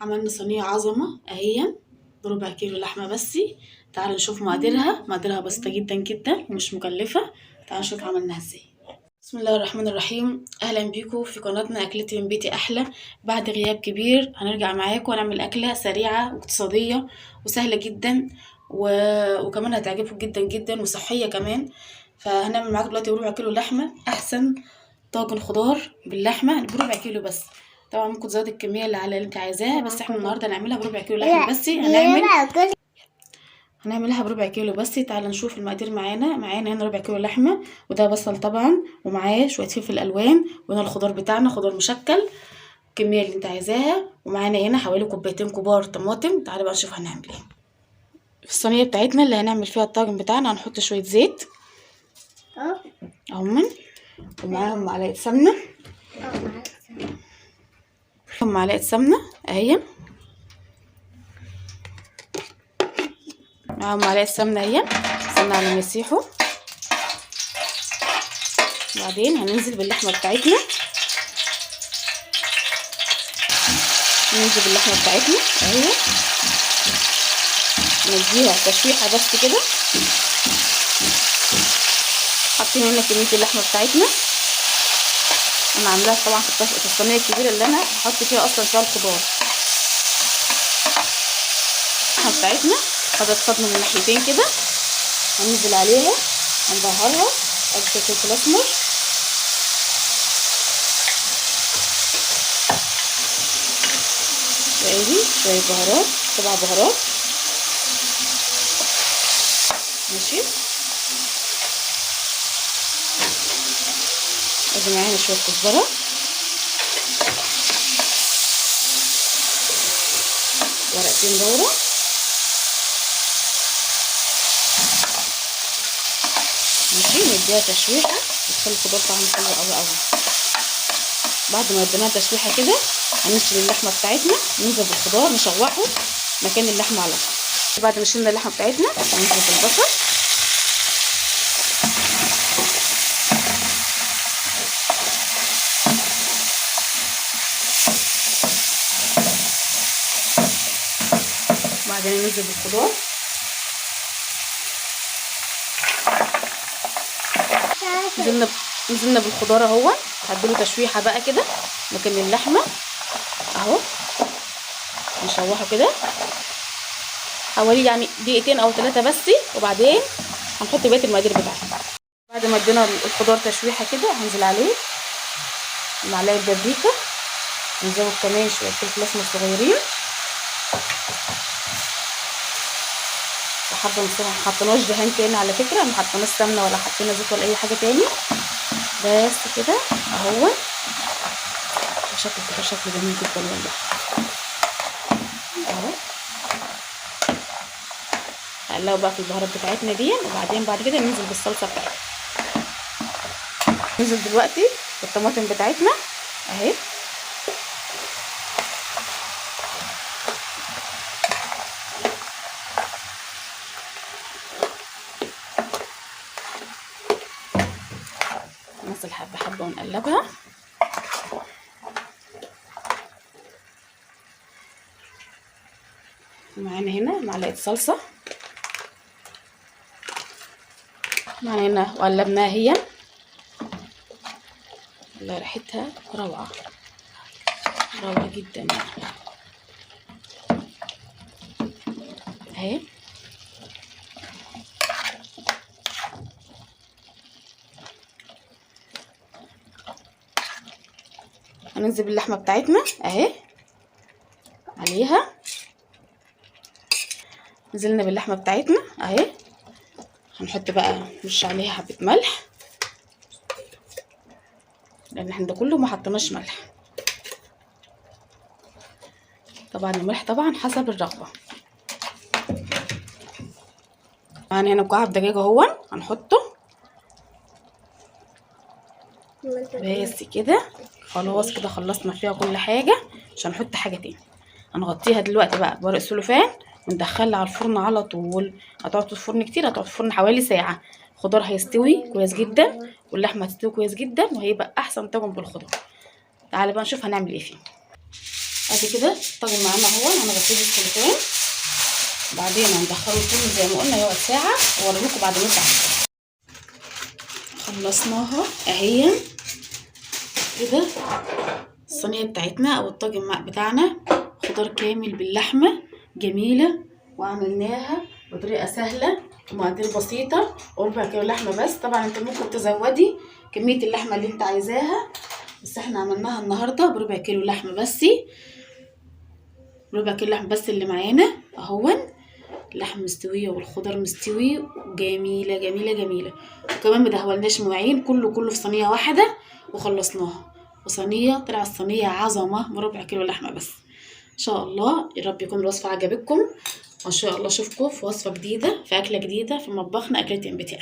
عملنا صينية عظمة اهي بربع كيلو لحمة بس. تعالوا نشوف مقاديرها بسيطة جدا جدا ومش مكلفة. تعالوا نشوف عملناها ازاي. بسم الله الرحمن الرحيم. اهلا بيكم في قناتنا اكلتي من بيتي احلى. بعد غياب كبير هنرجع معاكم ونعمل اكلة سريعة واقتصادية وسهلة جدا وكمان هتعجبكم جدا جدا وصحية كمان. فهنعمل معاكم دلوقتي ربع كيلو لحمة، احسن طاجن خضار باللحمة بربع كيلو بس. طبعا ممكن تزود الكمية اللي انت عايزاها، بس احنا النهارده هنعملها بربع كيلو لحمة بس. هنعملها بربع كيلو بس. تعالى نشوف المقادير. معانا هنا ربع كيلو لحمه، وده بصل طبعا، ومعاه شويه فلفل الوان، وهنا الخضار بتاعنا خضار مشكل الكميه اللي انت عايزاها، ومعانا هنا حوالي كوبايتين كبار طماطم. تعالى بقى نشوف هنعمل ايه. في الصينيه بتاعتنا اللي هنعمل فيها الطاجن بتاعنا هنحط شويه زيت اهمن، ومعاهم معلقه سمنه اهي، معاهم معلقه سمنه اهي، استنى على ما يسيحوا. وبعدين هننزل باللحمه بتاعتنا، اهي، نديها تشويحه بس كده. حاطين هنا كميه اللحمه بتاعتنا، انا عاملاها طبعا في الصينيه الكبيره اللي انا هحط فيها اصلا فيها الخضار. اللحمه بتاعتنا خدت صدمه من ناحيتين كده، هننزل عليها هنبهرها ادي فلفل اسمر، شويه بهارات، 7 بهارات ماشي. ادي معانا شويه كزبره، ورقتين لورا، ماشي. نديها تشويحه وتخلي الخضار طعمه حلو قوي قوي. بعد ما اديناها تشويحه كده هنشيل اللحمه بتاعتنا، ننزل بالخضار نشوحه مكان اللحمه على طول. بعد ما شلنا اللحمه بتاعتنا هننزل بالبصل، بعدين ننزل بالخضار، نزلنا بالخضار اهو. هديله تشويحه بقى كده مكان اللحمه اهو، نشوحه كده حوالي يعني دقيقتين او 3 بس، وبعدين هنحط بقيه المقادير بتاعتنا. بعد ما ادينا الخضار تشويحه كده هنزل عليه معلقه بابريكا، نزود كمان شويه فلفل اسمر صغيرين، وحابه نسيبها. ما حطيناش دهان تاني على فكره، ما حطيناش سمنه ولا حطينا زيت ولا اي حاجه تاني، بس كده اهو. شكل جميل جدا والله اهو. هنقلبه بقى في البهارات بتاعتنا دي، وبعدين بعد كده ننزل بالصلصه بتاعتنا. ننزل دلوقتي بالطماطم بتاعتنا اهي، ننزل حبه حبه ونقلبها. معانا هنا معلقه صلصه، معانا هنا وقلبناها هي، والله ريحتها روعه جدا اهي. هننزل باللحمه بتاعتنا اهي عليها، نزلنا باللحمه بتاعتنا اهي. هنحط بقى نرش عليها حبه ملح، لان احنا ده كله ما حطيناش ملح. طبعا الملح طبعا حسب الرغبه. معانا هنا مكعب دجاج اهو هنحطه بس كده. خلاص كده خلصنا فيها كل حاجه، مش هنحط حاجه تاني. هنغطيها دلوقتي بقى بورق سلوفان وندخلها على الفرن على طول. هتقعد في الفرن كتير، هتقعد في الفرن حوالي ساعه. الخضار هيستوي كويس جدا واللحمه هتستوي كويس جدا، وهيبقى احسن طاجن بالخضار. تعالى بقى نشوف هنعمل ايه فيه. ادي كده الطاجن معانا اهو. انا بسيب السلطان بعدين هندخله الفرن زي ما قلنا يقعد ساعه، واوريكم بعد ما يطلع. خلصناها اهي كده. الصينيه بتاعتنا او الطاجن بتاعنا خضار كامل باللحمه جميله، وعملناها بطريقه سهله ومقادير بسيطه، وربع كيلو لحمه بس. طبعا انت ممكن تزودي كميه اللحمه اللي انت عايزاها، بس احنا عملناها النهارده بربع كيلو لحمه بس. ربع كيلو لحمه بس اللي معانا اهون. اللحم مستويه والخضار مستوي وجميله جميله جميله، وكمان ما دهولناش مواعين، كله في صينيه واحده وخلصناها. وصينيه طلع الصينيه عظمه بربع كيلو لحمه بس. ان شاء الله يا رب يكون الوصفه عجبتكم، وان شاء الله اشوفكم في وصفه جديده، في اكله جديده في مطبخنا، اكله انبتاع.